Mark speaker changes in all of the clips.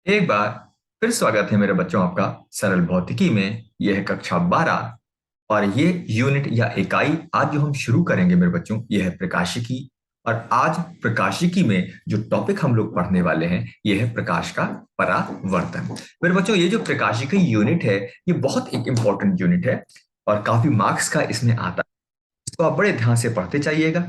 Speaker 1: एक बार फिर स्वागत है मेरे बच्चों आपका सरल भौतिकी में। यह है कक्षा 12 और ये यूनिट या इकाई आज जो हम शुरू करेंगे मेरे बच्चों, यह है प्रकाशिकी। और आज प्रकाशिकी में जो टॉपिक हम लोग पढ़ने वाले हैं यह है प्रकाश का परावर्तन। मेरे बच्चों, ये जो प्रकाशिकी यूनिट है ये बहुत एक इंपॉर्टेंट यूनिट है और काफी मार्क्स का इसमें आता है। इसको आप बड़े ध्यान से पढ़ते चाहिएगा।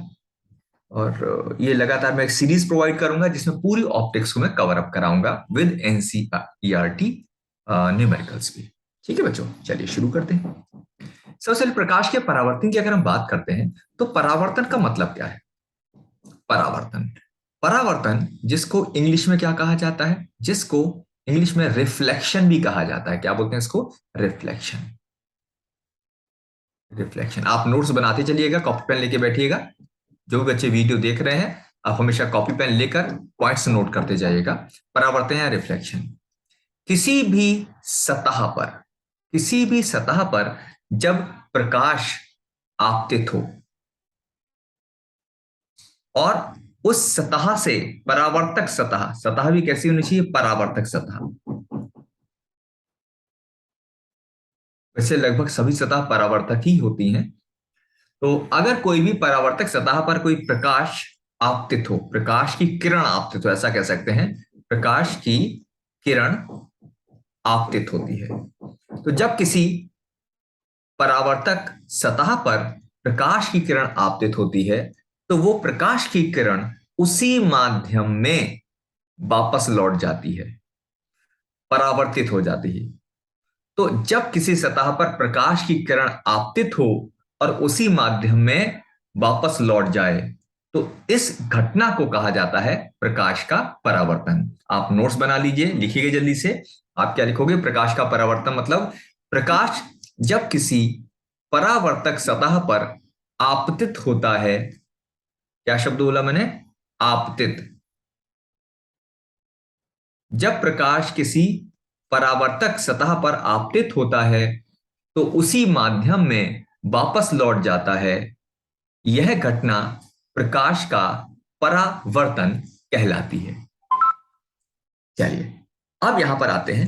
Speaker 1: और ये लगातार मैं एक सीरीज प्रोवाइड करूंगा जिसमें पूरी ऑप्टिक्स को मैं कवर अप कराऊंगा विद एनसीईआरटी न्यूमेरिकल्स भी। ठीक है बच्चों, चलिए शुरू करते हैं। सबसे पहले प्रकाश के परावर्तन की अगर हम बात करते हैं तो परावर्तन का मतलब क्या है। परावर्तन परावर्तन जिसको इंग्लिश में क्या कहा जाता है, जिसको इंग्लिश में रिफ्लेक्शन भी कहा जाता है। क्या बोलते हैं इसको? रिफ्लेक्शन। रिफ्लेक्शन। आप नोट्स बनाते चलिएगा, कॉपी पेन लेके बैठिएगा। जो भी बच्चे वीडियो देख रहे हैं आप हमेशा कॉपी पेन लेकर पॉइंट्स नोट करते जाइएगा। परावर्तन या रिफ्लेक्शन किसी भी सतह पर, किसी भी सतह पर जब प्रकाश आपतित हो और उस सतह से परावर्तक सतह, सतह भी कैसी होनी चाहिए? परावर्तक सतह। वैसे लगभग सभी सतह परावर्तक ही होती हैं। तो अगर कोई भी परावर्तक सतह पर कोई प्रकाश आपतित हो, प्रकाश की किरण आपतित हो, ऐसा कह सकते हैं, प्रकाश की किरण आपतित होती है। तो जब किसी परावर्तक सतह पर प्रकाश की किरण आपतित होती है तो वो प्रकाश की किरण उसी माध्यम में वापस लौट जाती है, परावर्तित हो जाती है। तो जब किसी सतह पर प्रकाश की किरण आपतित हो और उसी माध्यम में वापस लौट जाए तो इस घटना को कहा जाता है प्रकाश का परावर्तन। आप नोट्स बना लीजिए, लिखिएगा जल्दी से। आप क्या लिखोगे? प्रकाश का परावर्तन मतलब प्रकाश जब किसी परावर्तक सतह पर आपतित होता है। क्या शब्द बोला मैंने? आपतित। जब प्रकाश किसी परावर्तक सतह पर आपतित होता है तो उसी माध्यम में वापस लौट जाता है। यह घटना प्रकाश का परावर्तन कहलाती है। चलिए अब यहां पर आते हैं।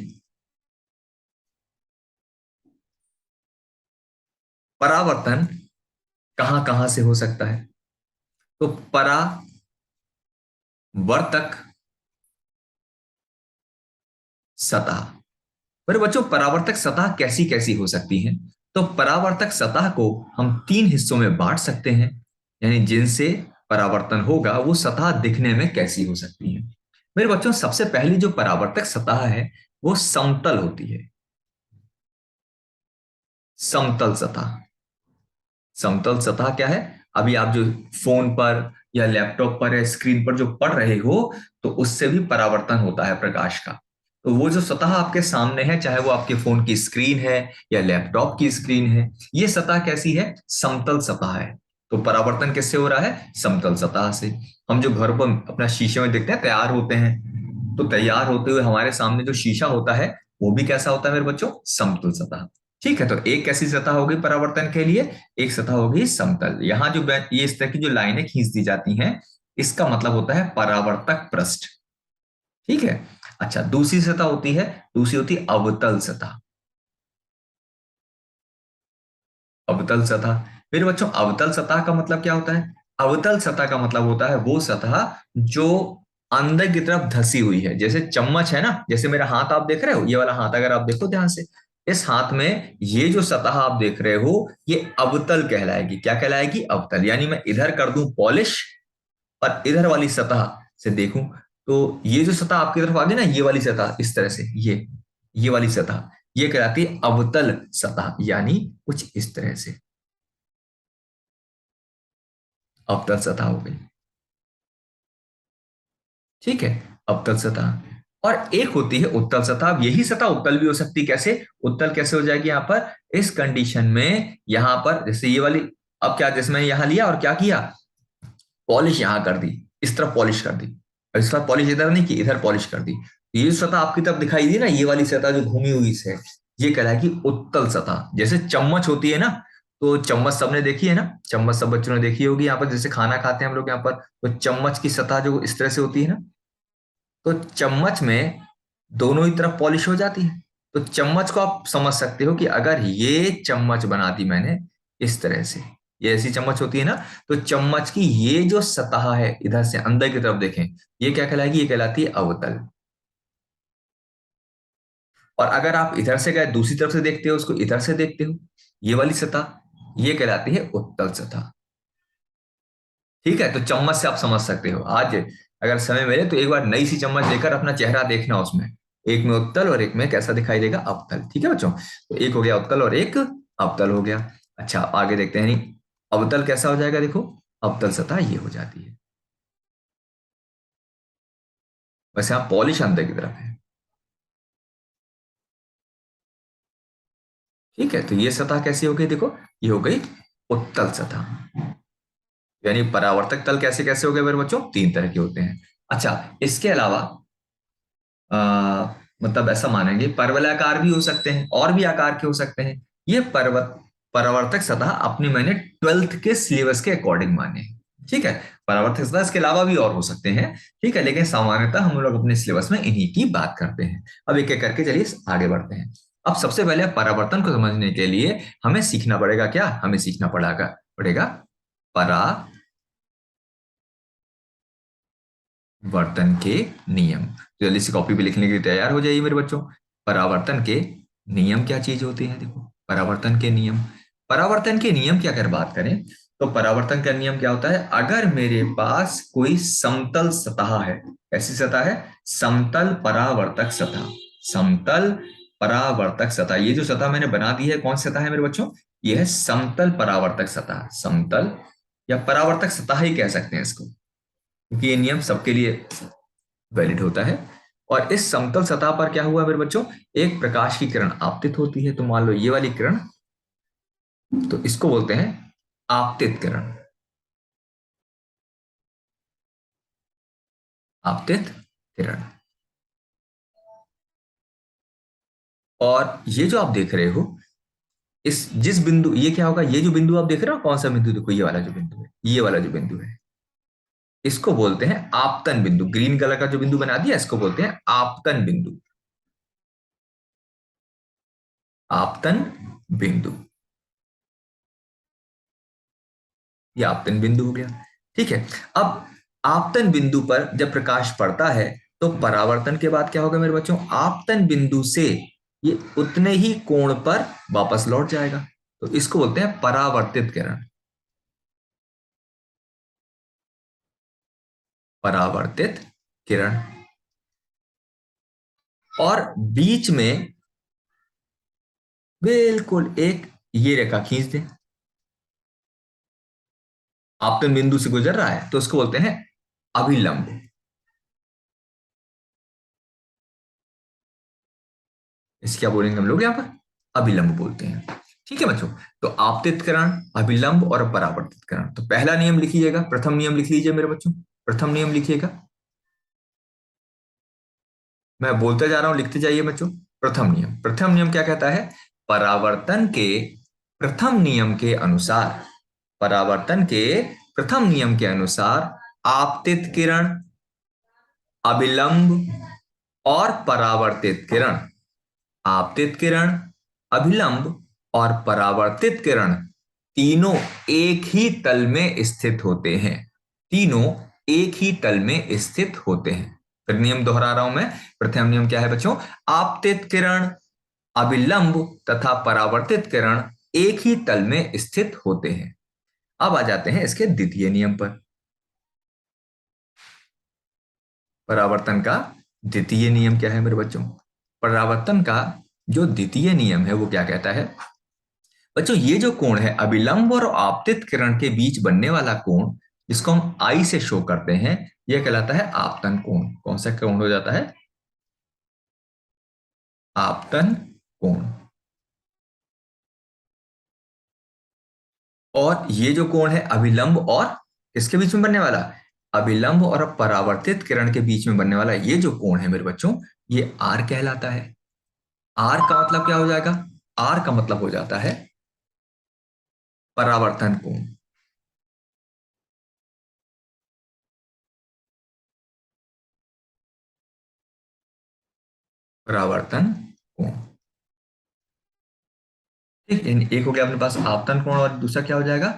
Speaker 1: परावर्तन कहां कहां से हो सकता है? तो परावर्तक सतह। पर बच्चों, परावर्तक सतह कैसी कैसी हो सकती हैं? तो परावर्तक सतह को हम तीन हिस्सों में बांट सकते हैं, यानी जिनसे परावर्तन होगा वो सतह दिखने में कैसी हो सकती है। मेरे बच्चों, सबसे पहली जो परावर्तक सतह है वो समतल होती है। समतल सतह। समतल सतह क्या है? अभी आप जो फोन पर या लैपटॉप पर या स्क्रीन पर जो पढ़ रहे हो तो उससे भी परावर्तन होता है प्रकाश का। तो वो जो सतह आपके सामने है, चाहे वो आपके फोन की स्क्रीन है या लैपटॉप की स्क्रीन है, ये सतह कैसी है? समतल सतह है। तो परावर्तन किससे हो रहा है? समतल सतह से। हम जो घर पर अपना शीशे में देखते हैं तैयार होते हैं, तो तैयार होते हुए हमारे सामने जो शीशा होता है वो भी कैसा होता है मेरे बच्चों? समतल सतह। ठीक है, तो एक कैसी सतह होगी परावर्तन के लिए? एक सतह होगी समतल। यहां जो ये इस तरह की जो लाइनें खींच दी जाती हैं इसका मतलब होता है परावर्तक पृष्ठ। ठीक है। अच्छा, दूसरी सतह होती है, दूसरी होती है अवतल सतह। अवतल सतह। मेरे बच्चों, अवतल सतह का मतलब क्या होता है? अवतल सतह का मतलब होता है वो सतह जो अंदर की तरफ धसी हुई है। जैसे चम्मच है ना, जैसे मेरा हाथ आप देख रहे हो, ये वाला हाथ अगर आप देखो ध्यान से, इस हाथ में ये जो सतह आप देख रहे हो ये अवतल कहलाएगी। क्या कहलाएगी? अवतल। यानी मैं इधर कर दूं पॉलिश और इधर वाली सतह से देखूं तो ये जो सतह आपकी तरफ आ गई ना, ये वाली सतह इस तरह से, ये वाली सतह ये कहलाती है अवतल सतह, यानी कुछ इस तरह से अवतल सतह हो गई। ठीक है, अवतल सतह। और एक होती है उत्तल सतह। अब यही सतह उत्तल भी हो सकती है। कैसे उत्तल कैसे हो जाएगी? यहां पर इस कंडीशन में, यहां पर जैसे ये वाली, अब क्या, जैसे मैंने यहां लिया और क्या किया, पॉलिश यहां कर दी, इस तरफ पॉलिश कर दी, और इस तरफ पॉलिश इधर नहीं की, इधर पॉलिश कर दी। ये जो सतह आपकी तरफ दिखाई दी ना, ये वाली सतह जो घूमी हुई से, ये कहलाएगी उत्तल सतह। जैसे चम्मच होती है ना, तो चम्मच सबने देखी है ना, चम्मच सब बच्चों ने देखी होगी। यहाँ पर जैसे खाना खाते हैं हम लोग यहाँ पर, तो चम्मच की सतह जो इस तरह से होती है ना, तो चम्मच में दोनों ही तरफ पॉलिश हो जाती है। तो चम्मच को आप समझ सकते हो कि अगर ये चम्मच बना दी मैंने इस तरह से, ये ऐसी चम्मच होती है ना, तो चम्मच की ये जो सतह है इधर से अंदर की तरफ देखें, ये क्या कहलाएगी? ये कहलाती है अवतल। और अगर आप इधर से गए दूसरी तरफ से देखते हो, उसको इधर से देखते हो, ये वाली सतह ये कहलाती है उत्तल सतह। ठीक है, तो चम्मच से आप समझ सकते हो। आज अगर समय मिले तो एक बार नई सी चम्मच लेकर अपना चेहरा देखना उसमें, एक में उत्तल और एक में कैसा दिखाई देगा? अवतल। ठीक है बच्चों, तो एक हो गया उत्तल और एक अवतल हो गया। अच्छा, आगे देखते हैं। नहीं, अवतल कैसा हो जाएगा? देखो, अवतल सतह ये हो जाती है। वैसे यहाँ पॉलिश अंदर की तरफ है। ठीक है, तो ये सतह कैसी हो गई? देखो, ये हो गई उत्तल सतह। यानी परावर्तक तल कैसे कैसे हो गए मेरे बच्चों? तीन तरह के होते हैं। अच्छा, इसके अलावा मतलब ऐसा मानेंगे परवलयाकार भी हो सकते हैं और भी आकार के हो सकते हैं। ये पर्वत परावर्तक सतह अपने मैंने 12th के सिलेबस के अकॉर्डिंग माने हैं। ठीक है, परावर्तक सतह इसके अलावा भी और हो सकते हैं। ठीक है, लेकिन सामान्यतः हम लोग अपने सिलेबस में इन्हीं की बात करते हैं। अब एक एक करके चलिए आगे बढ़ते हैं। अब सबसे पहले परावर्तन को समझने के लिए हमें सीखना पड़ेगा क्या? हमें सीखना पड़ेगा पड़ेगा परावर्तन के नियम। तो जल्दी से कॉपी पे लिखने के लिए तैयार हो जाइए मेरे बच्चों। परावर्तन के नियम क्या चीज होती है? देखो, परावर्तन के नियम। परावर्तन के नियम की अगर बात करें तो परावर्तन का नियम क्या होता है? अगर मेरे पास कोई समतल सतह है, ऐसी सतह है, समतल परावर्तक सतह, समतल परावर्तक सतह, ये जो सतह मैंने बना दी है कौन सी सतह है मेरे बच्चों? ये है समतल परावर्तक सतह, समतल या परावर्तक सतह ही कह सकते हैं इसको, क्योंकि ये नियम सबके लिए वैलिड होता है। और इस समतल सतह पर क्या हुआ मेरे बच्चों? एक प्रकाश की किरण आपतित होती है। तो मान लो ये वाली किरण, तो इसको बोलते हैं आपतित किरण, आपतित किरण। और ये जो आप देख रहे हो, इस जिस बिंदु, ये क्या होगा? ये जो बिंदु आप देख रहे हो, कौन सा बिंदु? देखो, ये वाला जो बिंदु है, ये वाला जो बिंदु है, इसको बोलते हैं आपतन बिंदु। ग्रीन कलर का जो बिंदु बना दिया, इसको बोलते हैं आपतन बिंदु। आपतन बिंदु, ये आपतन बिंदु हो गया। ठीक है, अब आपतन बिंदु पर जब प्रकाश पड़ता है तो परावर्तन के बाद क्या होगा मेरे बच्चों? आपतन बिंदु से ये उतने ही कोण पर वापस लौट जाएगा। तो इसको बोलते हैं परावर्तित किरण, परावर्तित किरण। और बीच में बिल्कुल एक ये रेखा खींच दें, आपतन बिंदु से गुजर रहा है तो उसको बोलते हैं अभिलंब। इसे क्या बोलेंगे हम लोग यहाँ पर? अभिलंब बोलते हैं। ठीक है बच्चों, तो आपतित किरण, अभिलंब और परावर्तित किरण। तो पहला नियम लिखिएगा, प्रथम नियम लिख लीजिए मेरे बच्चों। प्रथम नियम लिखिएगा, मैं बोलते जा रहा हूं, लिखते जाइए बच्चों। प्रथम नियम, प्रथम नियम क्या कहता है? परावर्तन के प्रथम नियम के अनुसार, परावर्तन के प्रथम नियम के अनुसार आपतित किरण, अभिलंब और परावर्तित किरण, आपतित किरण, अभिलंब और परावर्तित किरण तीनों एक ही तल में स्थित होते हैं। तीनों एक ही तल में स्थित होते हैं। फिर नियम दोहरा रहा हूं मैं। प्रथम नियम क्या है बच्चों? आपतित किरण, अभिलंब तथा परावर्तित किरण एक ही तल में स्थित होते हैं। अब आ जाते हैं इसके द्वितीय नियम पर। परावर्तन का द्वितीय नियम क्या है मेरे बच्चों? परावर्तन का जो द्वितीय नियम है वो क्या कहता है बच्चों? ये जो कोण है अभिलंब और आपतित किरण के बीच बनने वाला कोण, जिसको हम आई से शो करते हैं, यह कहलाता है आपतन कोण। कौन सा कोण हो जाता है? आपतन कोण। और ये जो कोण है अभिलंब और किसके बीच में बनने वाला? अभिलंब और परावर्तित किरण के बीच में बनने वाला ये जो कोण है मेरे बच्चों, ये आर कहलाता है। आर का मतलब क्या हो जाएगा? आर का मतलब हो जाता है परावर्तन कोण। परावर्तन कोण। ठीक, एक हो गया अपने पास आपतन कोण और दूसरा क्या हो जाएगा,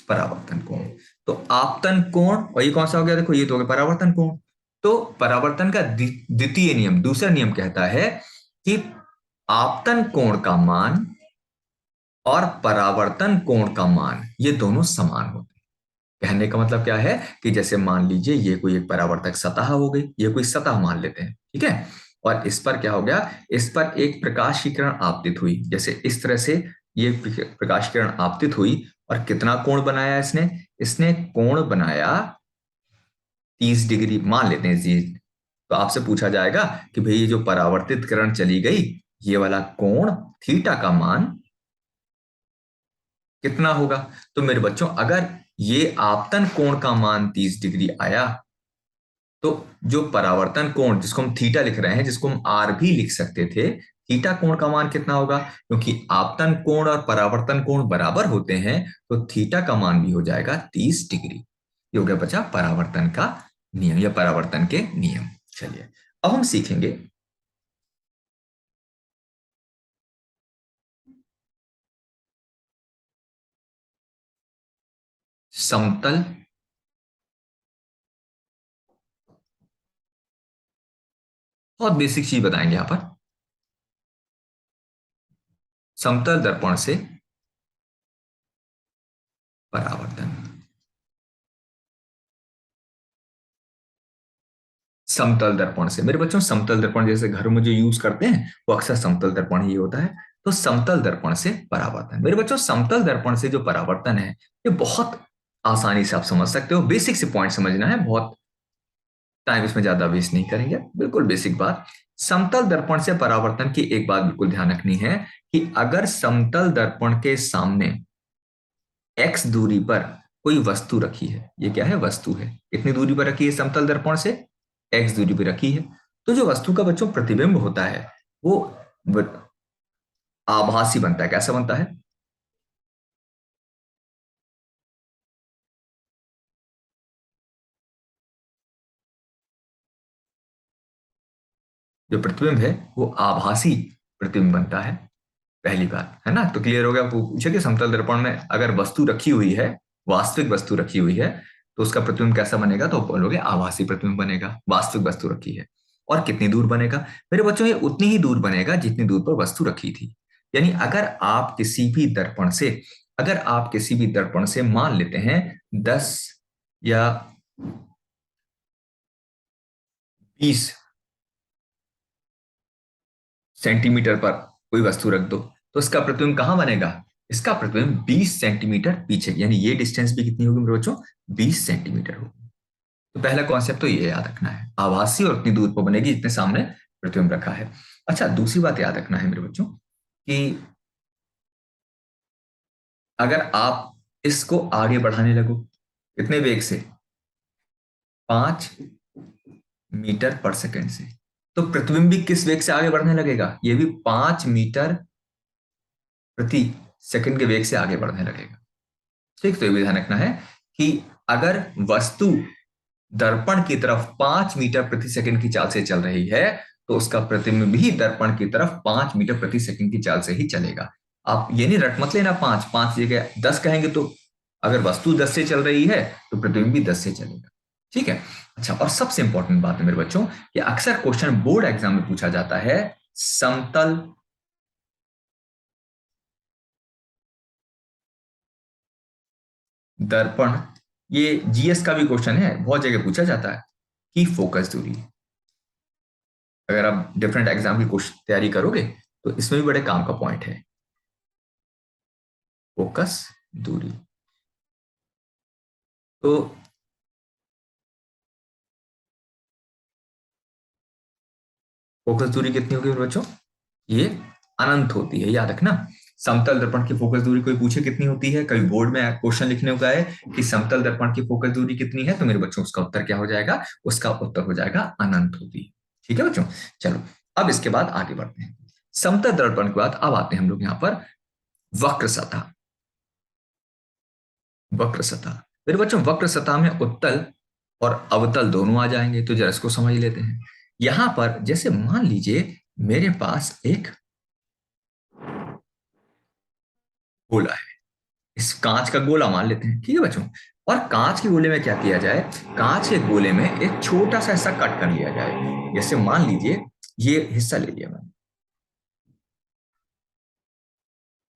Speaker 1: परावर्तन कोण। तो आपतन कोण और ये कौन सा हो गया, देखो ये तो हो गया परावर्तन कोण। तो परावर्तन का द्वितीय नियम, दूसरा नियम कहता है कि आपतन कोण का मान और परावर्तन कोण का मान ये दोनों समान होते हैं। कहने का मतलब क्या है कि जैसे मान लीजिए ये कोई एक परावर्तक सतह हो गई, ये कोई सतह मान लेते हैं, ठीक है। और इस पर क्या हो गया, इस पर एक प्रकाश की किरण आपतित हुई, जैसे इस तरह से ये प्रकाश किरण आपतित हुई। और कितना कोण बनाया इसने, इसने कोण बनाया 30 डिग्री मान लेते हैं जी। तो आपसे पूछा जाएगा कि भाई ये जो परावर्तित किरण चली गई, ये वाला कोण थीटा का मान कितना होगा। तो मेरे बच्चों अगर ये आपतन कोण का मान 30 डिग्री आया, तो जो परावर्तन कोण जिसको हम थीटा लिख रहे हैं, जिसको हम आर भी लिख सकते थे, थीटा कोण का मान कितना होगा, क्योंकि आपतन कोण और परावर्तन कोण बराबर होते हैं, तो थीटा का मान भी हो जाएगा 30 डिग्री। ये हो गया बचा परावर्तन का नियम या परावर्तन के नियम। चलिए अब हम सीखेंगे समतल, बहुत बेसिक चीज बताएंगे यहां पर, समतल दर्पण से परावर्तन। समतल दर्पण से मेरे बच्चों, समतल दर्पण जैसे घरों में जो यूज करते हैं वो अक्सर समतल दर्पण ही होता है। तो समतल दर्पण से परावर्तन, मेरे बच्चों समतल दर्पण से जो परावर्तन है ये बहुत आसानी से आप समझ सकते हो। बेसिक से पॉइंट समझना है, बहुत टाइम इसमें ज्यादा वेस्ट नहीं करेंगे, बिल्कुल बेसिक बात। समतल दर्पण से परावर्तन की एक बात बिल्कुल ध्यान रखनी है कि अगर समतल दर्पण के सामने एक्स दूरी पर कोई वस्तु रखी है, ये क्या है, वस्तु है, कितनी दूरी पर रखी है समतल दर्पण से, एक्स दूरी पर रखी है। तो जो वस्तु का बच्चों प्रतिबिंब होता है वो आभासी बनता है। कैसा बनता है, जो प्रतिबिंब है वो आभासी प्रतिबिंब बनता है। पहली बात है ना, तो क्लियर हो गया। आपको पूछे कि समतल दर्पण में अगर वस्तु रखी हुई है, वास्तविक वस्तु रखी हुई है, तो उसका प्रतिबिंब कैसा बनेगा, तो बोलोगे आभासी प्रतिबिंब बनेगा। वास्तविक वस्तु रखी है और कितनी दूर बनेगा, मेरे बच्चों ये उतनी ही दूर बनेगा जितनी दूर पर वस्तु रखी थी। यानी अगर आप किसी भी दर्पण से मान लेते हैं 10 या 20 सेंटीमीटर पर कोई वस्तु रख दो, तो इसका प्रतिबिंब कहां बनेगा, इसका प्रतिबिंब 20 सेंटीमीटर पीछे, यानी ये डिस्टेंस भी कितनी होगी मेरे बच्चों, 20 सेंटीमीटर होगी। तो पहला कॉन्सेप्ट तो ये याद रखना है, आभासी और उतनी दूर पर बनेगी जितने सामने प्रतिबिंब रखा है। अच्छा, दूसरी बात याद रखना है मेरे बच्चों कि अगर आप इसको आगे बढ़ाने लगो, कितने वेग से, 5 मीटर पर सेकेंड से, तो प्रतिबिंब भी किस वेग से आगे बढ़ने लगेगा, ये भी 5 मीटर प्रति सेकंड के वेग से आगे बढ़ने लगेगा। ठीक, तो ये भी ध्यान रखना है कि अगर वस्तु दर्पण की तरफ 5 मीटर प्रति सेकंड की चाल से चल रही है, तो उसका प्रतिबिंब भी दर्पण की तरफ 5 मीटर प्रति सेकंड की चाल से ही चलेगा। आप ये नहीं रट मत लेना, पांच पांच जगह 10 कहेंगे, तो अगर वस्तु 10 से चल रही है तो प्रतिबिंब भी 10 से चलेगा। ठीक है। अच्छा, और सबसे इंपॉर्टेंट बात है मेरे बच्चों, कि अक्सर क्वेश्चन बोर्ड एग्जाम में पूछा जाता है, समतल दर्पण, ये जीएस का भी क्वेश्चन है, बहुत जगह पूछा जाता है कि फोकस दूरी। अगर आप डिफरेंट एग्जाम की तैयारी करोगे तो इसमें भी बड़े काम का पॉइंट है, फोकस दूरी। तो फोकस दूरी कितनी होगी मेरे बच्चों, ये अनंत होती है, याद रखना। समतल दर्पण की फोकस दूरी कोई पूछे कितनी होती है, कभी बोर्ड में क्वेश्चन लिखने का है कि समतल दर्पण की फोकस दूरी कितनी है, तो मेरे बच्चों उसका उत्तर क्या हो जाएगा, उसका उत्तर हो जाएगा अनंत होती है। ठीक है बच्चों, चलो अब इसके बाद आगे बढ़ते हैं। समतल दर्पण के बाद अब आते हैं हम लोग यहाँ पर वक्र सतह। वक्र सतह, मेरे बच्चों वक्र सतह में उत्तल और अवतल दोनों आ जाएंगे, तो जरा इसको समझ लेते हैं। यहां पर जैसे मान लीजिए मेरे पास एक गोला है, इस कांच का गोला मान लेते हैं, ठीक है बच्चों। और कांच के गोले में क्या किया जाए, कांच के गोले में एक छोटा सा हिस्सा कट कर लिया जाए। जैसे मान लीजिए ये हिस्सा ले लिया मैंने,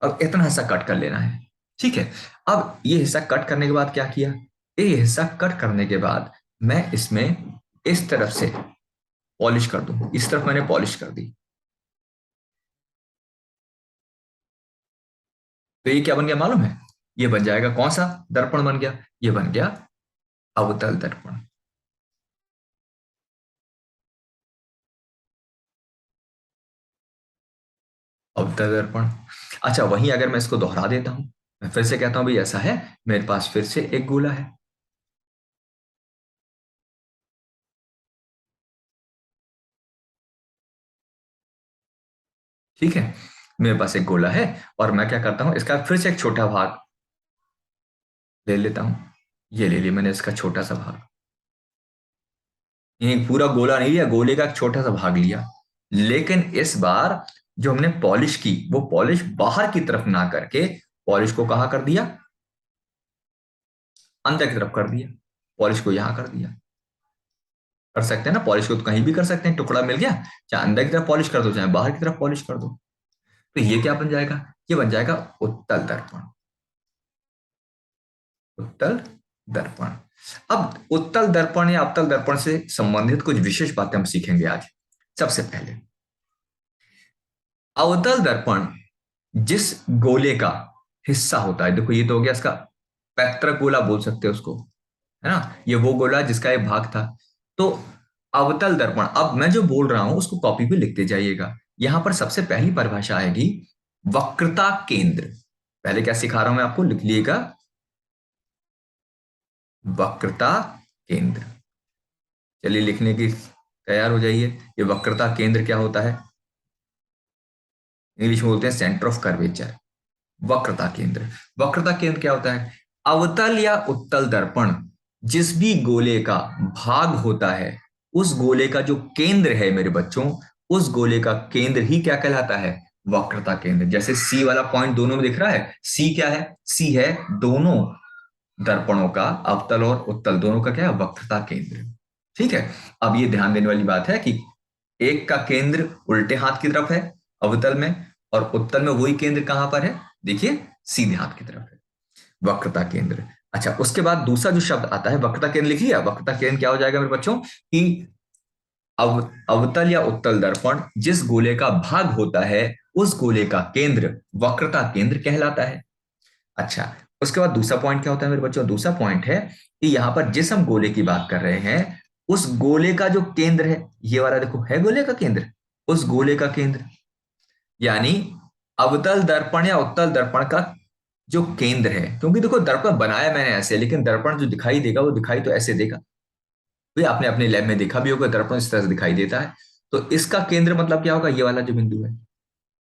Speaker 1: अब इतना हिस्सा कट कर लेना है, ठीक है। अब ये हिस्सा कट करने के बाद क्या किया, ये हिस्सा कट करने के बाद मैं इसमें इस तरफ से पॉलिश कर दूं, इस तरफ मैंने पॉलिश कर दी, तो ये क्या बन गया मालूम है, ये बन जाएगा कौन सा दर्पण बन गया, ये बन गया अवतल दर्पण। अवतल दर्पण। अच्छा, वहीं अगर मैं इसको दोहरा देता हूं, मैं फिर से कहता हूं भाई ऐसा है, मेरे पास फिर से एक गोला है, ठीक है। मेरे पास एक गोला है और मैं क्या करता हूं, इसका फिर से एक छोटा भाग ले लेता हूं। ये ले लिया मैंने इसका छोटा सा भाग, ये पूरा गोला नहीं लिया, गोले का एक छोटा सा भाग लिया। लेकिन इस बार जो हमने पॉलिश की, वो पॉलिश बाहर की तरफ ना करके पॉलिश को कहाँ कर दिया, अंदर की तरफ कर दिया। पॉलिश को यहां कर दिया। कर सकते हैं ना, पॉलिश को तो कहीं भी कर सकते हैं, टुकड़ा मिल गया, चाहे अंदर की तरफ पॉलिश कर दो चाहे बाहर की तरफ पॉलिश कर दो। तो ये क्या बन जाएगा, ये बन जाएगा उत्तल दर्पण। उत्तल दर्पण। अब उत्तल दर्पण या अवतल दर्पण से संबंधित कुछ विशेष बातें हम सीखेंगे आज। सबसे पहले, अवतल दर्पण जिस गोले का हिस्सा होता है, देखो ये तो हो गया इसका पैतृक गोला बोल सकते हो उसको, है ना, ये वो गोला जिसका एक भाग था। तो अवतल दर्पण, अब मैं जो बोल रहा हूं उसको कॉपी पे लिखते जाइएगा। यहां पर सबसे पहली परिभाषा आएगी वक्रता केंद्र। पहले क्या सिखा रहा हूं मैं आपको, लिख लीजिएगा, वक्रता केंद्र। चलिए लिखने की तैयार हो जाइए। ये वक्रता केंद्र क्या होता है, इंग्लिश में बोलते हैं सेंटर ऑफ कर्वेचर। वक्रता केंद्र, वक्रता केंद्र क्या होता है, अवतल या उत्तल दर्पण जिस भी गोले का भाग होता है, उस गोले का जो केंद्र है मेरे बच्चों, उस गोले का केंद्र ही क्या कहलाता है, वक्रता केंद्र। जैसे सी वाला पॉइंट दोनों में दिख रहा है, सी क्या है, सी है दोनों दर्पणों का, अवतल और उत्तल दोनों का क्या है, वक्रता केंद्र। ठीक है। अब ये ध्यान देने वाली बात है कि एक का केंद्र उल्टे हाथ की तरफ है अवतल में, और उत्तल में वही केंद्र कहां पर है, देखिए सीधे हाथ की तरफ है, वक्रता केंद्र। अच्छा, उसके बाद दूसरा जो शब्द आता है वक्रता केंद्र, लिख लिया। वक्रता केंद्र क्या हो जाएगा मेरे बच्चों, कि अवतल या उत्तल दर्पण जिस गोले का भाग होता है, उस गोले का केंद्र वक्रता केंद्र कहलाता है। अच्छा, उसके बाद दूसरा पॉइंट क्या होता है मेरे बच्चों, दूसरा पॉइंट है कि यहां पर जिस हम गोले की बात कर रहे हैं, उस गोले का जो केंद्र है, ये वाला देखो है गोले का केंद्र, उस गोले का केंद्र, यानी अवतल दर्पण या उत्तल दर्पण का जो केंद्र है, क्योंकि देखो दर्पण बनाया मैंने ऐसे, लेकिन दर्पण जो दिखाई देगा वो दिखाई तो ऐसे देगा। भाई आपने अपने लैब में देखा भी होगा, दर्पण इस तरह से दिखाई देता है। तो इसका केंद्र मतलब क्या होगा, ये वाला जो बिंदु है,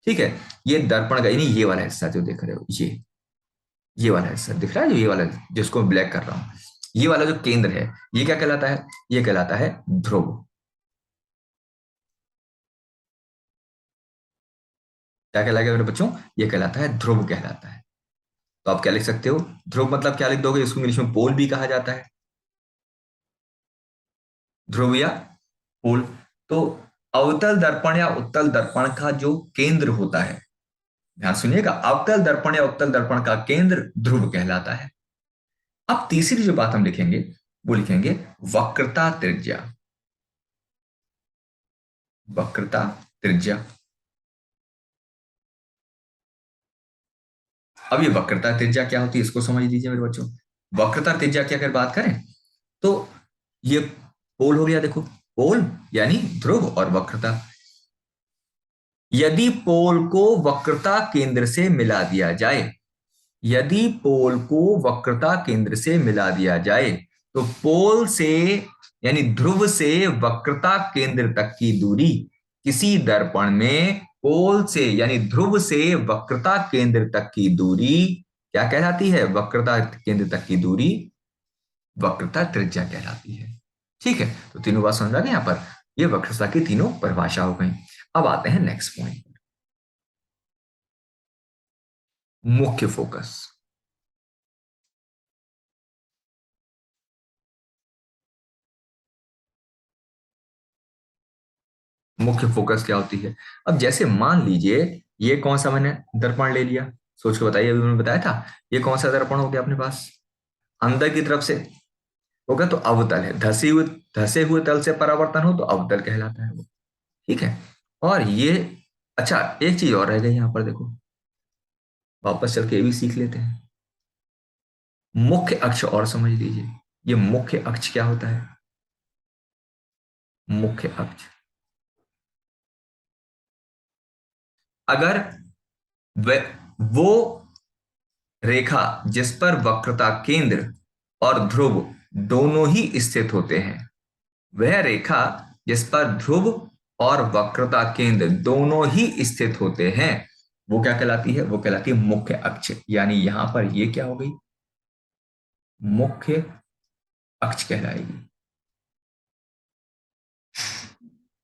Speaker 1: ठीक है। ये दर्पण का, यानी ये वाला हिस्सा जो देख रहे हो, ये वाला हिस्सा दिख रहा है, जो ये वाला जिसको मैं ब्लैक कर रहा हूं, ये वाला जो केंद्र है, ये क्या कहलाता है, ये कहलाता है ध्रुव। क्या कहलाएगा मेरे बच्चों, ये कहलाता है ध्रुव कहलाता है। तो आप क्या लिख सकते हो, ध्रुव मतलब क्या लिख दोगे, इसको इंग्लिश में पोल भी कहा जाता है, ध्रुव या पोल। तो अवतल दर्पण या उत्तल दर्पण का जो केंद्र होता है, ध्यान सुनिएगा, अवतल दर्पण या उत्तल दर्पण का केंद्र ध्रुव कहलाता है। अब तीसरी जो बात हम लिखेंगे, वो लिखेंगे वक्रता त्रिज्या। वक्रता त्रिज्या। अब ये वक्रता त्रिज्या क्या होती है, इसको समझ लीजिए मेरे बच्चों। वक्रता त्रिज्या की अगर बात करें, तो ये पोल हो गया, देखो पोल यानी ध्रुव, और वक्रता। यदि पोल को वक्रता केंद्र से मिला दिया जाए, यदि पोल को वक्रता केंद्र से मिला दिया जाए, तो पोल से यानी ध्रुव से वक्रता केंद्र तक की दूरी किसी दर्पण में पोल से यानी ध्रुव से वक्रता केंद्र तक की दूरी क्या कहलाती है, वक्रता केंद्र तक की दूरी वक्रता त्रिज्या कहलाती है। ठीक है, तो तीनों बात समझ आ गई। यहाँ पर ये वक्रता की तीनों परिभाषा हो गई। अब आते हैं नेक्स्ट पॉइंट, मुख्य फोकस। मुख्य फोकस क्या होती है? अब जैसे मान लीजिए ये कौन सा मैंने दर्पण ले लिया, सोच के बताइए, अभी मैंने बताया था ये कौन सा दर्पण हो गया अपने पास, अंदर की तरफ से होगा तो अवतल है, धसे हुए तल से परावर्तन हो तो अवतल कहलाता है वो। ठीक है। और ये, अच्छा एक चीज और रह गई यहां पर देखो, वापस चल के ये भी सीख लेते हैं। मुख्य अक्ष और समझ लीजिए, ये मुख्य अक्ष क्या होता है? मुख्य अक्ष, अगर वो रेखा जिस पर वक्रता केंद्र और ध्रुव दोनों ही स्थित होते हैं, वह रेखा जिस पर ध्रुव और वक्रता केंद्र दोनों ही स्थित होते हैं, वो क्या कहलाती है? वो कहलाती है मुख्य अक्ष। यानी यहां पर ये क्या हो गई? मुख्य अक्ष कहलाएगी।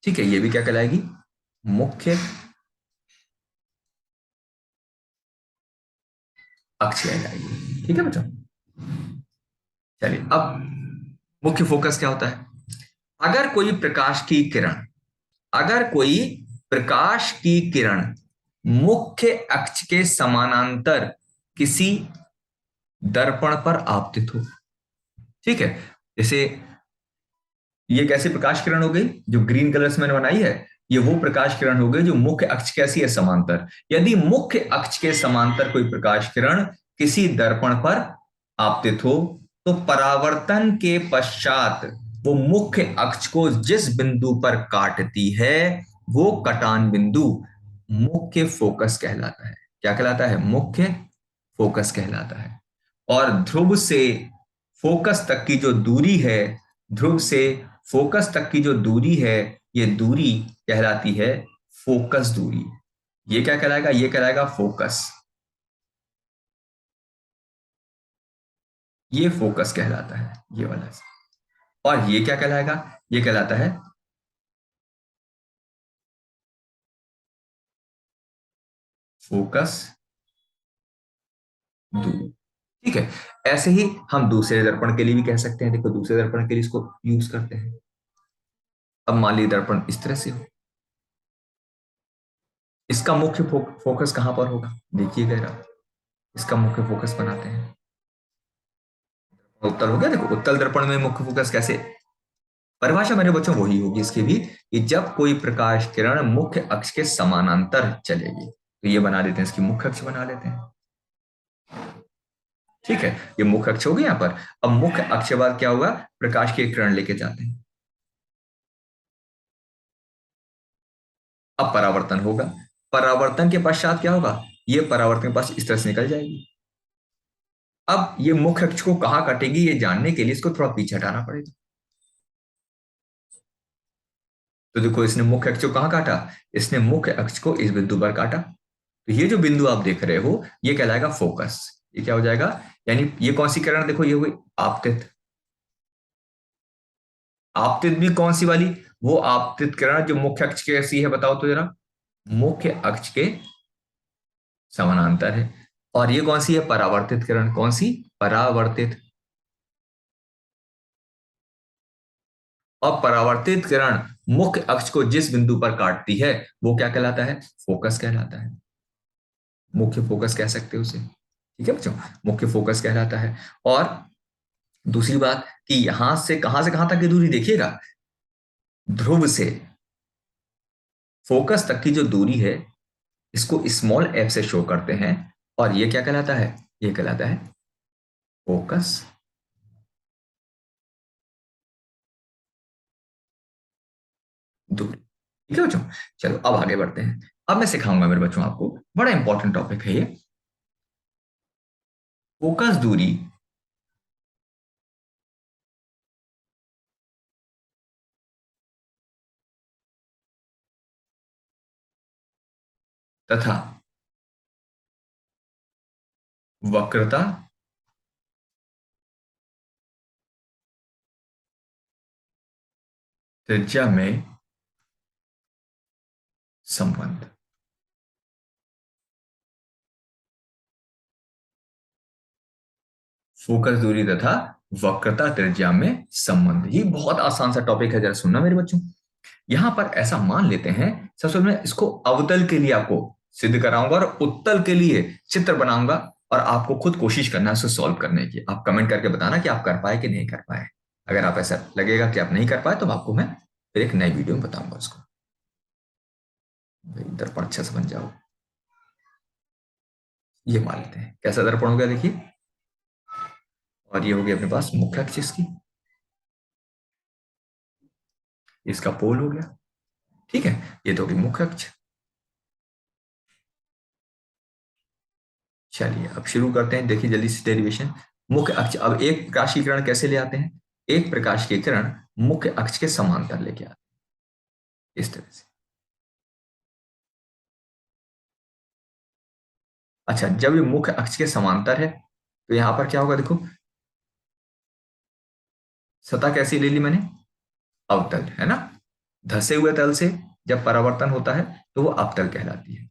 Speaker 1: ठीक है, ये भी क्या कहलाएगी? मुख्य अक्ष कहलाएगी। ठीक है बच्चों, चलिए अब मुख्य फोकस क्या होता है? अगर कोई प्रकाश की किरण, अगर कोई प्रकाश की किरण मुख्य अक्ष के समानांतर किसी दर्पण पर आपतित हो, ठीक है, जैसे ये कैसी प्रकाश किरण हो गई? जो ग्रीन कलर से मैंने बनाई है, ये वो प्रकाश किरण हो गई जो मुख्य अक्ष कैसी है? समांतर। यदि मुख्य अक्ष के समांतर कोई प्रकाश किरण किसी दर्पण पर आपतित हो, तो परावर्तन के पश्चात वो मुख्य अक्ष को जिस बिंदु पर काटती है, वो कटान बिंदु मुख्य फोकस कहलाता है। क्या कहलाता है? मुख्य फोकस कहलाता है। और ध्रुव से फोकस तक की जो दूरी है, ध्रुव से फोकस तक की जो दूरी है, ये दूरी कहलाती है फोकस दूरी। ये क्या कहलाएगा? ये कहलाएगा फोकस। ये फोकस कहलाता है, ये वाला। और ये क्या कहलाएगा? ये कहलाता है फोकस दूरी। ठीक है, ऐसे ही हम दूसरे दर्पण के लिए भी कह सकते हैं। देखो दूसरे दर्पण के लिए इसको यूज करते हैं। अब मान लीजिए दर्पण इस तरह से हो, इसका मुख्य फोकस कहां पर होगा? देखिएगा जरा, इसका मुख्य फोकस बनाते हैं। उत्तल हो गया। देखो उत्तल दर्पण में मुख्य फोकस कैसे, परिभाषा मेरे बच्चों वही होगी इसकी भी, कि जब कोई प्रकाश किरण मुख्य अक्ष के समानांतर चलेगी, तो ये बना देते हैं, इसकी मुख्य अक्ष बना लेते हैं। ठीक है, ये मुख्य अक्ष हो गया यहाँ पर। अब मुख्य अक्ष के बाद क्या होगा? प्रकाश की किरण लेके जाते हैं। अब परावर्तन होगा। परावर्तन के पश्चात क्या होगा? ये परावर्तन के पास इस तरह से निकल जाएगी। अब ये मुख्य अक्ष को कहाँ काटेगी, ये जानने के लिए इसको थोड़ा पीछे हटाना पड़ेगा। तो देखो इसने मुख्य अक्ष को कहाँ काटा? इसने मुख्य अक्ष को इस बिंदु पर काटा। तो ये जो बिंदु आप देख रहे हो, ये कहलाएगा फोकस। ये क्या हो जाएगा? यानी ये कौन सी किरण देखो, ये हुई आपतित। आपतित भी कौन सी वाली? वो आपतित किरण जो मुख्य अक्ष के ऐसी है, बताओ तो जरा। मुख्य अक्ष के समानांतर है। और ये कौन सी है? परावर्तित किरण। कौन सी? परावर्तित। और परावर्तित किरण मुख्य अक्ष को जिस बिंदु पर काटती है, वो क्या कहलाता है? फोकस कहलाता है। मुख्य फोकस कह सकते हो उसे। ठीक है बच्चों, मुख्य फोकस कहलाता है। और दूसरी बात कि यहां से कहां तक की दूरी देखिएगा, ध्रुव से फोकस तक की जो दूरी है, इसको स्मॉल एफ से शो करते हैं। और ये क्या कहलाता है? ये कहलाता है फोकस दूरी। ठीक है बच्चों, चलो अब आगे बढ़ते हैं। अब मैं सिखाऊंगा मेरे बच्चों आपको, बड़ा इंपॉर्टेंट टॉपिक है ये, फोकस दूरी तथा वक्रता त्रिज्या में संबंध। फोकस दूरी तथा वक्रता त्रिज्या में संबंध, ये बहुत आसान सा टॉपिक है, जरा सुनना मेरे बच्चों। यहां पर ऐसा मान लेते हैं, सबसे पहले मैं इसको अवतल के लिए आपको सिद्ध कराऊंगा और उत्तल के लिए चित्र बनाऊंगा, और आपको खुद कोशिश करना है उसको सॉल्व करने की। आप कमेंट करके बताना कि आप कर पाए कि नहीं कर पाए। अगर आप ऐसा लगेगा कि आप नहीं कर पाए तो आपको मैं फिर एक नई वीडियो में बताऊंगा उसको। भाई दर्पण अच्छा से बन जाओ। ये मान लेते हैं कैसा दर्पण हो गया, देखिए। और ये हो गया अपने पास मुख्य अक्ष इसकी, इसका पोल हो गया। ठीक है, ये तो होगी मुख्य अक्ष। चलिए अब शुरू करते हैं, देखिए जल्दी से डेरिवेशन। मुख्य अक्ष, अब एक प्रकाश की किरण कैसे ले आते हैं? एक प्रकाश की किरण मुख्य अक्ष के समांतर लेके आते हैं इस तरह से। अच्छा, जब ये मुख्य अक्ष के समांतर है तो यहां पर क्या होगा, देखो सतह कैसी ले ली मैंने? अवतल, है ना। धसे हुए तल से जब परावर्तन होता है तो वो अवतल कहलाती है,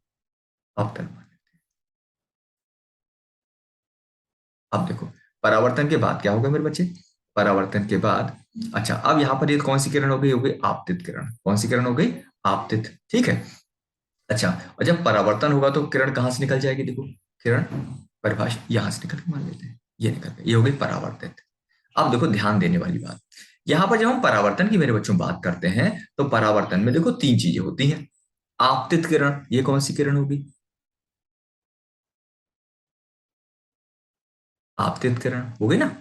Speaker 1: अवतल। अब देखो परावर्तन के बाद क्या होगा मेरे बच्चे? परावर्तन के बाद, अच्छा अब यहां पर ये कौन सी किरण हो गई आपतित किरण। कौन सी किरण हो गई? आपतित, ठीक है। अच्छा, और जब परावर्तन होगा तो किरण कहां से निकल जाएगी, देखो किरण परिभाषा यहां से निकल के, मान लेते हैं ये निकल गई, ये हो गई परावर्तित। अब देखो ध्यान देने वाली बात, यहां पर जब हम परावर्तन की मेरे बच्चों बात करते हैं तो परावर्तन में देखो तीन चीजें होती हैं। आपतित किरण, ये कौन सी किरण होगी? आपतित किरण हो गई ना।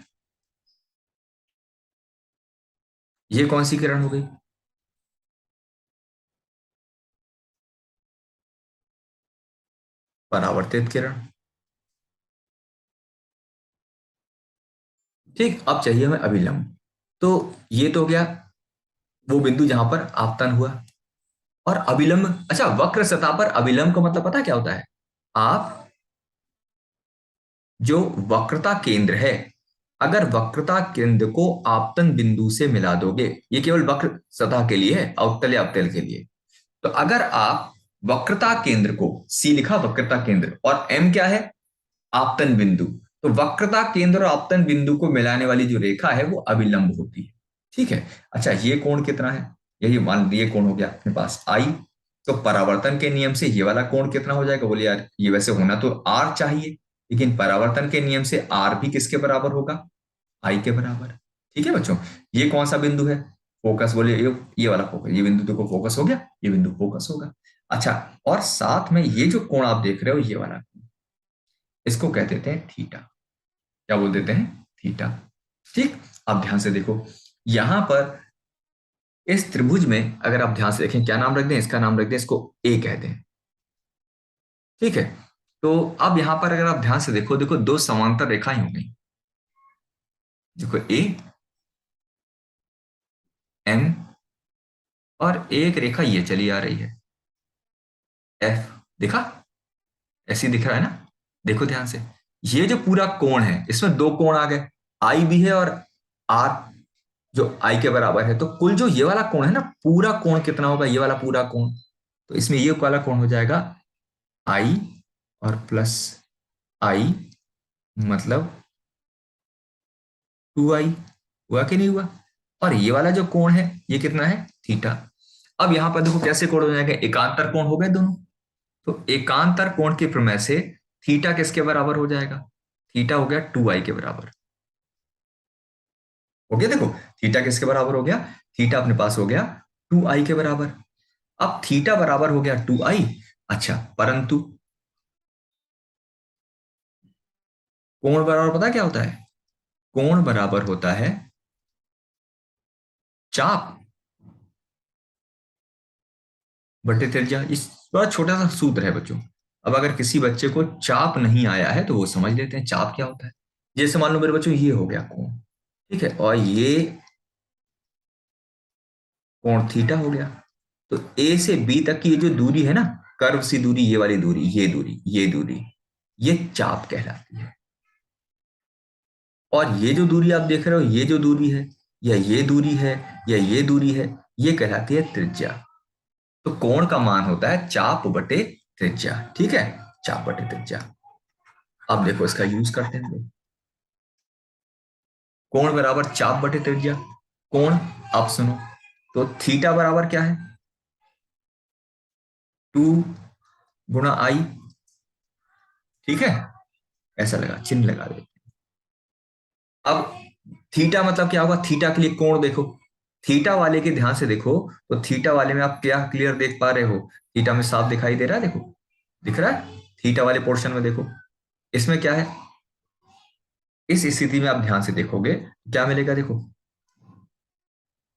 Speaker 1: ये कौन सी किरण हो गई? परावर्तित किरण। ठीक, अब चाहिए हमें अभिलंब। तो ये तो हो गया वो बिंदु जहां पर आपतन हुआ। और अभिलंब, अच्छा वक्र सतह पर अभिलंब का मतलब पता क्या होता है? आप जो वक्रता केंद्र है, अगर वक्रता केंद्र को आपतन बिंदु से मिला दोगे, ये केवल वक्र सतह के लिए है, अवतल या अवतल के लिए। तो अगर आप वक्रता केंद्र को, सी लिखा वक्रता केंद्र, और एम क्या है? आपतन बिंदु। तो वक्रता केंद्र और आपतन बिंदु को मिलाने वाली जो रेखा है वो अभिलंब होती है। ठीक है। अच्छा, ये कोण कितना है? यही मान ये कोण हो गया अपने पास आई। तो परावर्तन के नियम से ये वाला कोण कितना हो जाएगा? बोले यार ये वैसे होना तो आर चाहिए, लेकिन परावर्तन के नियम से आर भी किसके बराबर होगा? आई के बराबर। ठीक है बच्चों, ये कौन सा बिंदु है? फोकस, बोले ये वाला फोकस, ये बिंदु देखो फोकस हो गया, ये बिंदु फोकस होगा। अच्छा, और साथ में ये जो कोण आप देख रहे हो ये वाला, इसको कह देते हैं थीटा। क्या बोल देते हैं? थीटा। ठीक। अब ध्यान से देखो, यहां पर इस त्रिभुज में अगर आप ध्यान से देखें, क्या नाम रख दें इसका? नाम रख दें इसको ए कह दें। ठीक है। तो अब यहां पर अगर आप ध्यान से देखो, देखो दो समांतर रेखाएं हो गई, देखो ए एम, और एक रेखा ये चली आ रही है एफ। देखा? ऐसे ही दिख रहा है ना। देखो ध्यान से, ये जो पूरा कोण है इसमें दो कोण आ गए, आई भी है और आर जो आई के बराबर है। तो कुल जो ये वाला कोण है ना, पूरा कोण कितना होगा? ये वाला पूरा कोण, तो इसमें ये वाला कोण हो जाएगा आई और प्लस आई, मतलब 2i। हुआ कि नहीं हुआ? और ये वाला जो कोण है ये कितना है? थीटा। अब यहां पर देखो कैसे कोण हो जाएगा, एकांतर कोण हो गए दोनों। तो एकांतर कोण के प्रमेय से थीटा किसके बराबर हो जाएगा? थीटा हो गया 2i के बराबर। हो गया, देखो थीटा किसके बराबर हो गया? थीटा अपने पास हो गया 2i के बराबर। अब थीटा बराबर हो गया 2i। अच्छा, परंतु कोण बराबर पता क्या होता है? कोण बराबर होता है चाप बटे त्रिज्या। इस बड़ा छोटा सा सूत्र है बच्चों। अब अगर किसी बच्चे को चाप नहीं आया है तो वो समझ लेते हैं चाप क्या होता है। जैसे मान लो मेरे बच्चों ये हो गया कोण, ठीक है, और ये कोण थीटा हो गया। तो ए से बी तक की ये जो दूरी है ना, कर्व सी दूरी, ये वाली दूरी, ये दूरी, ये दूरी, ये चाप कहलाती है। और ये जो दूरी आप देख रहे हो, ये जो दूरी है, या ये दूरी है, या ये दूरी है, ये कहलाती है त्रिज्या। तो कोण का मान होता है चाप बटे त्रिज्या। ठीक है, चाप बटे त्रिज्या। अब देखो इसका यूज करते हैं। कोण बराबर चाप बटे त्रिज्या। कोण, अब सुनो, तो थीटा बराबर क्या है, 2 गुणा आई। ठीक है, ऐसा लगा, चिन्ह लगा दे। अब थीटा मतलब क्या होगा, थीटा के लिए कोण देखो, थीटा वाले के ध्यान से देखो, तो थीटा वाले में आप क्या क्लियर देख पा रहे हो, थीटा में साफ दिखाई दे रहा है, देखो दिख रहा है, थीटा वाले पोर्शन में देखो। इसमें क्या है, इस स्थिति में आप ध्यान से देखोगे क्या मिलेगा, देखो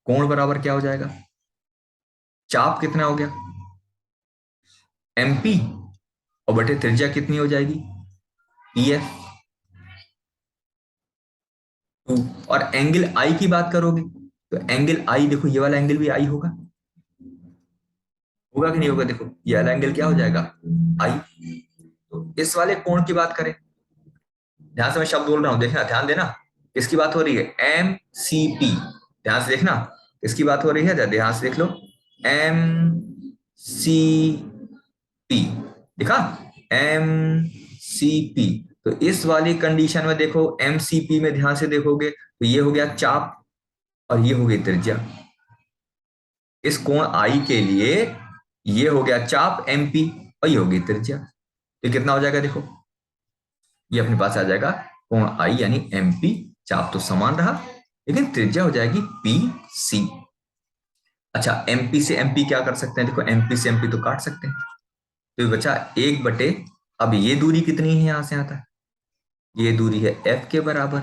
Speaker 1: कोण बराबर क्या हो जाएगा, चाप कितना हो गया एमपी, और बटे त्रिज्या कितनी हो जाएगी ईएफ 2। और एंगल आई की बात करोगे तो एंगल आई देखो, ये वाला एंगल भी आई होगा, होगा कि नहीं होगा, देखो ये वाला एंगल क्या हो जाएगा आई। तो इस वाले कोण की बात करें, ध्यान से मैं शब्द बोल रहा हूं, देखना ध्यान देना, किसकी बात हो रही है, एम सी पी, ध्यान से देखना, किसकी बात हो रही है, ध्यान से देख लो, एम सी पी, देखा, एम सी पी। तो इस वाली कंडीशन में देखो, एम सी पी में ध्यान से देखोगे तो ये हो गया चाप और ये हो गई त्रिज्या। इस कोण आई के लिए ये हो गया चाप एमपी और ये हो गई त्रिज्या। तो कितना हो जाएगा, देखो ये अपने पास आ जाएगा कोण आई यानी एमपी, चाप तो समान रहा लेकिन त्रिज्या हो जाएगी पी सी। अच्छा, एमपी से एमपी क्या कर सकते हैं, देखो एमपी से एमपी तो काट सकते हैं, तो बचा 1 बटे, अब ये दूरी कितनी है यहां से यहां तक, ये दूरी है एफ के बराबर,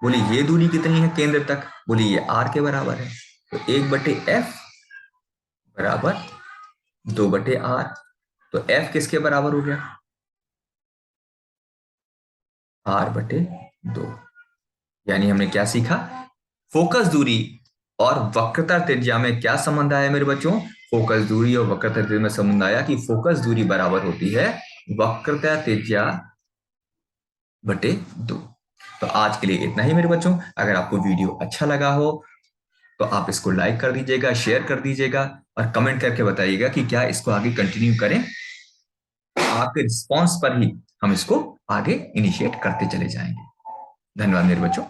Speaker 1: बोली ये दूरी कितनी है केंद्र तक, बोली ये आर के बराबर है, तो 1/f बराबर 2/r। तो f किसके बराबर हो गया, r/2। यानी हमने क्या सीखा, फोकस दूरी और वक्रता त्रिज्या में क्या संबंध आया मेरे बच्चों, फोकस दूरी और वक्रता त्रिज्या में संबंध आया कि फोकस दूरी बराबर होती है वक्रता त्रिज्या बटे 2। तो आज के लिए इतना ही मेरे बच्चों, अगर आपको वीडियो अच्छा लगा हो तो आप इसको लाइक कर दीजिएगा, शेयर कर दीजिएगा और कमेंट करके बताइएगा कि क्या इसको आगे कंटिन्यू करें। आपके रिस्पॉन्स पर ही हम इसको आगे इनिशिएट करते चले जाएंगे। धन्यवाद मेरे बच्चों।